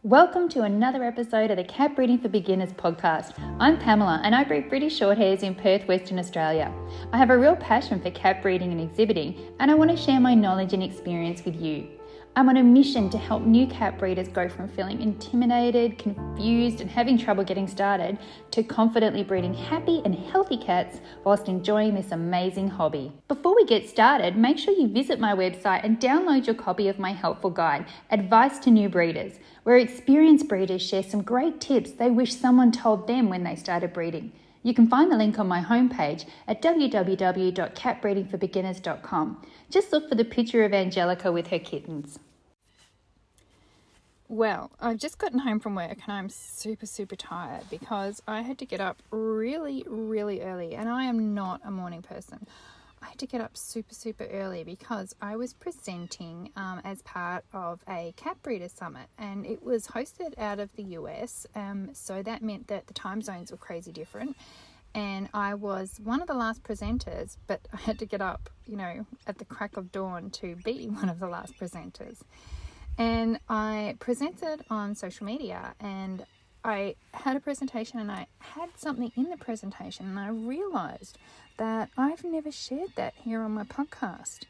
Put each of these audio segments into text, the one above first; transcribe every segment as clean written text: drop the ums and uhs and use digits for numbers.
Welcome to another episode of the Cat Breeding for Beginners podcast. I'm Pamela and I breed British Shorthairs in Perth, Western Australia. I have a real passion for cat breeding and exhibiting, and I want to share my knowledge and experience with you. I'm on a mission to help new cat breeders go from feeling intimidated, confused and having trouble getting started to confidently breeding happy and healthy cats whilst enjoying this amazing hobby. Before we get started, make sure you visit my website and download your copy of my helpful guide, Advice to New Breeders, where experienced breeders share some great tips they wish someone told them when they started breeding. You can find the link on my homepage at www.catbreedingforbeginners.com. Just look for the picture of Angelica with her kittens. Well, I've just gotten home from work and I'm super tired because I had to get up really early, and I am not a morning person. I had to get up super early because I was presenting as part of a cat breeder summit, and it was hosted out of the US, so that meant that the time zones were crazy different, and I was one of the last presenters, but I had to get up, at the crack of dawn to be one of the last presenters. And I presented on social media, and I had a presentation, and I had something in the presentation, and I realized that I've never shared that here on my podcast.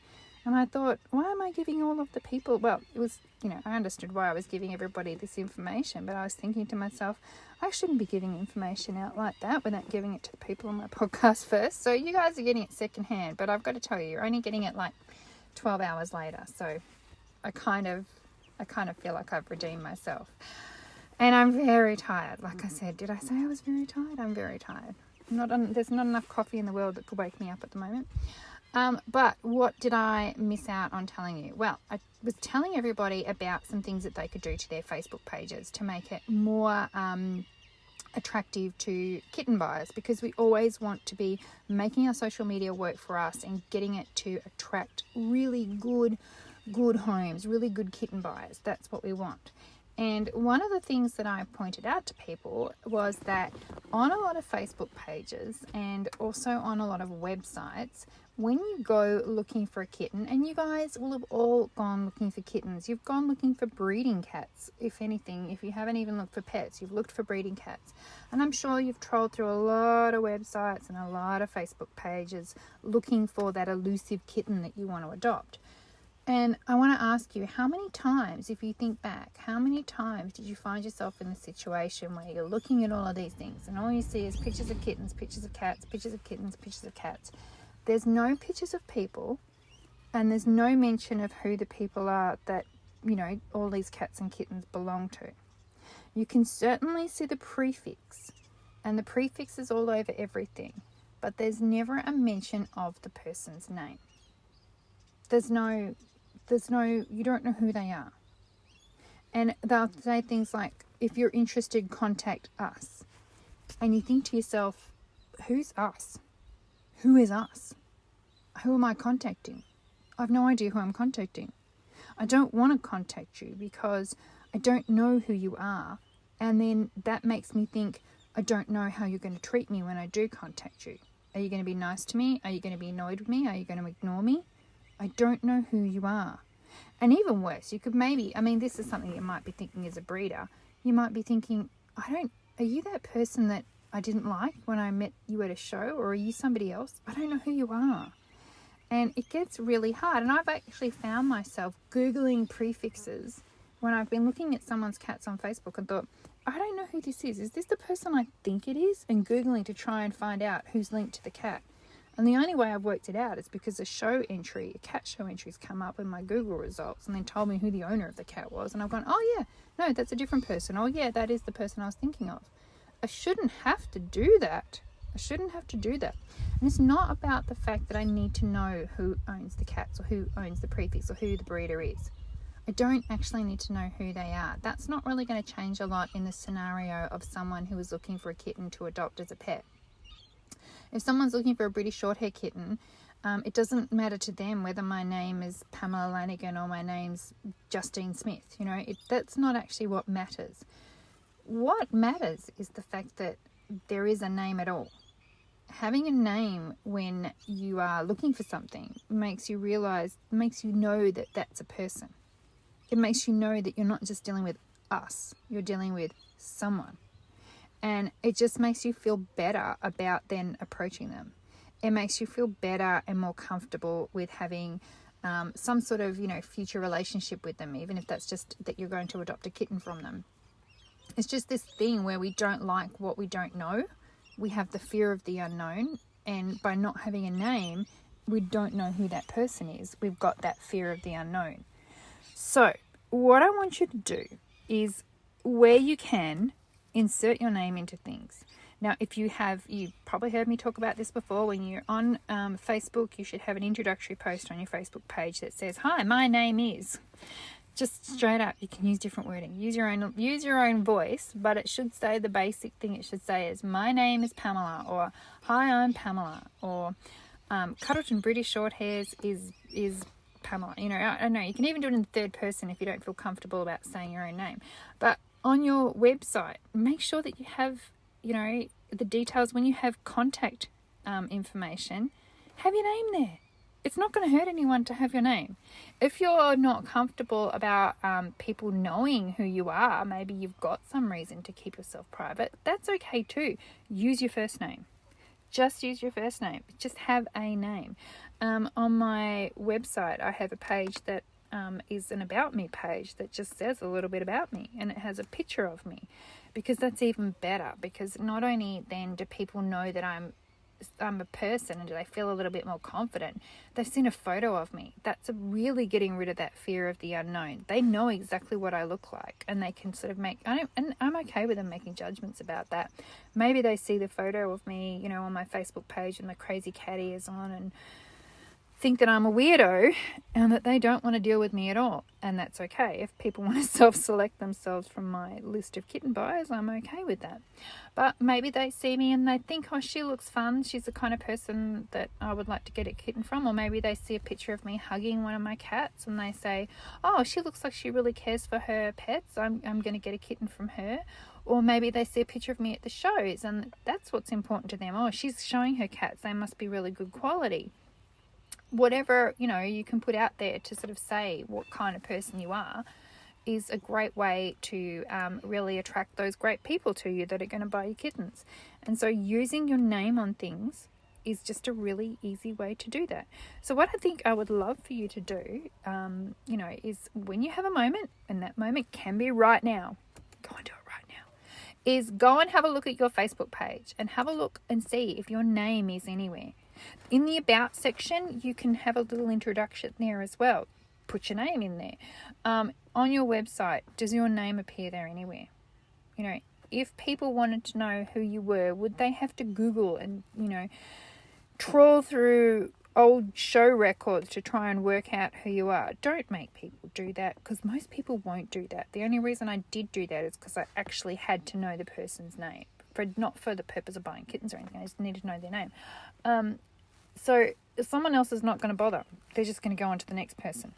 And I thought, why am I giving all of the people, well, it was, I understood why I was giving everybody this information, but I was thinking to myself, I shouldn't be giving information out like that without giving it to the people on my podcast first. So you guys are getting it secondhand, but I've got to tell you, you're only getting it like 12 hours later. So I kind of feel like I've redeemed myself. And I'm very tired. Like I said, did I say I was very tired? I'm very tired. There's not enough coffee in the world that could wake me up at the moment. But what did I miss out on telling you? Well, I was telling everybody about some things that they could do to their Facebook pages to make it more attractive to kitten buyers, because we always want to be making our social media work for us and getting it to attract really good homes, really good kitten buyers. That's what we want. And one of the things that I pointed out to people was that on a lot of Facebook pages and also on a lot of websites, when you go looking for a kitten, and you guys will have all gone looking for kittens, you've gone looking for breeding cats. If anything, if you haven't even looked for pets, you've looked for breeding cats. And I'm sure you've trolled through a lot of websites and a lot of Facebook pages looking for that elusive kitten that you want to adopt. And I want to ask you, how many times, if you think back, how many times did you find yourself in a situation where you're looking at all of these things and all you see is pictures of kittens, pictures of cats, pictures of kittens, pictures of cats? There's no pictures of people, and there's no mention of who the people are that, all these cats and kittens belong to. You can certainly see the prefix, and the prefix is all over everything, but there's never a mention of the person's name. You don't know who they are. And they'll say things like, if you're interested, contact us. And you think to yourself, who's us? Who is us? Who am I contacting? I have no idea who I'm contacting. I don't want to contact you because I don't know who you are. And then that makes me think, I don't know how you're going to treat me when I do contact you. Are you going to be nice to me? Are you going to be annoyed with me? Are you going to ignore me? I don't know who you are. And even worse, you could this is something you might be thinking as a breeder. You might be thinking, are you that person that I didn't like when I met you at a show? Or are you somebody else? I don't know who you are. And it gets really hard. And I've actually found myself Googling prefixes when I've been looking at someone's cats on Facebook and thought, I don't know who this is. Is this the person I think it is? And Googling to try and find out who's linked to the cat. And the only way I've worked it out is because a cat show entry's come up in my Google results and then told me who the owner of the cat was. And I've gone, oh yeah, no, that's a different person. Oh yeah, that is the person I was thinking of. I shouldn't have to do that. And it's not about the fact that I need to know who owns the cats or who owns the prefix or who the breeder is. I don't actually need to know who they are. That's not really going to change a lot in the scenario of someone who is looking for a kitten to adopt as a pet. If someone's looking for a British Shorthair kitten, it doesn't matter to them whether my name is Pamela Lanigan or my name's Justine Smith. That's not actually what matters. What matters is the fact that there is a name at all. Having a name when you are looking for something makes you know that that's a person. It makes you know that you're not just dealing with us. You're dealing with someone. And it just makes you feel better about then approaching them. It makes you feel better and more comfortable with having some sort of, future relationship with them, even if that's just that you're going to adopt a kitten from them. It's just this thing where we don't like what we don't know. We have the fear of the unknown. And by not having a name, we don't know who that person is. We've got that fear of the unknown. So what I want you to do is, where you can, insert your name into things. Now, you've probably heard me talk about this before. When you're on Facebook, you should have an introductory post on your Facebook page that says, "Hi, my name is." Just straight up, you can use different wording. Use your own voice, but it should say the basic thing. It should say is, "My name is Pamela," or "Hi, I'm Pamela," or Cuddleton British Shorthairs is Pamela. I don't know. You can even do it in the third person if you don't feel comfortable about saying your own name. But on your website, make sure that you have, the details. When you have contact information, have your name there. It's not going to hurt anyone to have your name. If you're not comfortable about people knowing who you are, maybe you've got some reason to keep yourself private, that's okay too. Use your first name. Just use your first name. Just have a name. On my website, I have a page that is an about me page that just says a little bit about me, and it has a picture of me, because that's even better, because not only then do people know that I'm a person and do they feel a little bit more confident, they've seen a photo of me. That's really getting rid of that fear of the unknown. They know exactly what I look like, and they can sort of and I'm okay with them making judgments about that. Maybe they see the photo of me, on my Facebook page and the crazy cat ears on, and think that I'm a weirdo and that they don't want to deal with me at all. And that's okay. If people want to self-select themselves from my list of kitten buyers, I'm okay with that. But maybe they see me and they think, "Oh, she looks fun. She's the kind of person that I would like to get a kitten from." Or maybe they see a picture of me hugging one of my cats and they say, "Oh, she looks like she really cares for her pets. I'm going to get a kitten from her." Or maybe they see a picture of me at the shows and that's what's important to them. "Oh, she's showing her cats. They must be really good quality." Whatever, you can put out there to sort of say what kind of person you are is a great way to really attract those great people to you that are going to buy your kittens. And so using your name on things is just a really easy way to do that. So what I think I would love for you to do, is when you have a moment, and that moment can be right now, go and do it right now, is go and have a look at your Facebook page and have a look and see if your name is anywhere. In the About section, you can have a little introduction there as well. Put your name in there. On your website, does your name appear there anywhere? If people wanted to know who you were, would they have to Google and, trawl through old show records to try and work out who you are? Don't make people do that, because most people won't do that. The only reason I did do that is because I actually had to know the person's name. Not for the purpose of buying kittens or anything. I just needed to know their name. So someone else is not going to bother. They're just going to go on to the next person.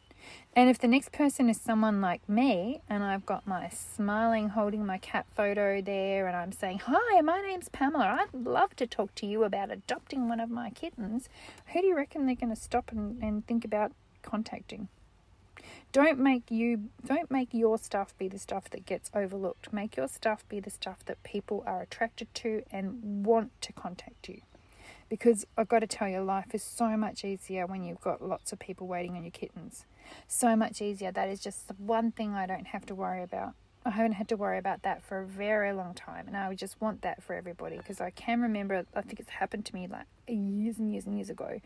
And if the next person is someone like me, and I've got my smiling, holding my cat photo there, and I'm saying, "Hi, my name's Pamela. I'd love to talk to you about adopting one of my kittens," who do you reckon they're going to stop and think about contacting? Don't make your stuff be the stuff that gets overlooked. Make your stuff be the stuff that people are attracted to and want to contact you. Because I've got to tell you, life is so much easier when you've got lots of people waiting on your kittens. So much easier. That is just the one thing I don't have to worry about. I haven't had to worry about that for a very long time, and I would just want that for everybody, because I can remember, I think it's happened to me like years and years and years ago.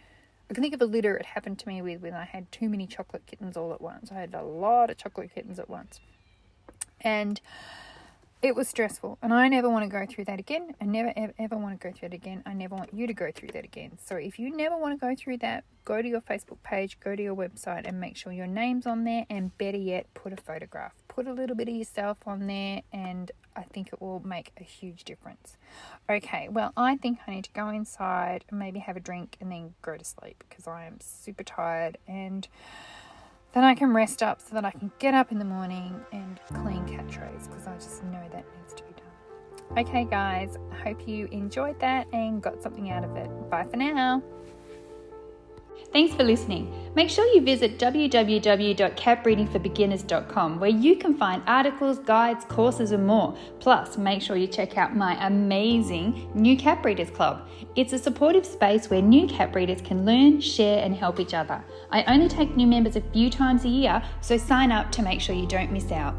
I can think of a litter it happened to me with when I had too many chocolate kittens all at once. I had a lot of chocolate kittens at once. And it was stressful, and I never want to go through that again. I never, ever want to go through it again. I never want you to go through that again. So if you never want to go through that, go to your Facebook page, go to your website, and make sure your name's on there, and better yet, put a photograph. Put a little bit of yourself on there, and I think it will make a huge difference. Okay, well, I think I need to go inside and maybe have a drink and then go to sleep, because I am super tired, and then I can rest up so that I can get up in the morning and clean cat trays, because I just know that needs to be done. Okay, guys, I hope you enjoyed that and got something out of it. Bye for now. Thanks for listening. Make sure you visit www.catbreedingforbeginners.com where you can find articles, guides, courses and more. Plus, make sure you check out my amazing New Cat Breeders Club. It's a supportive space where new cat breeders can learn, share and help each other. I only take new members a few times a year, so sign up to make sure you don't miss out.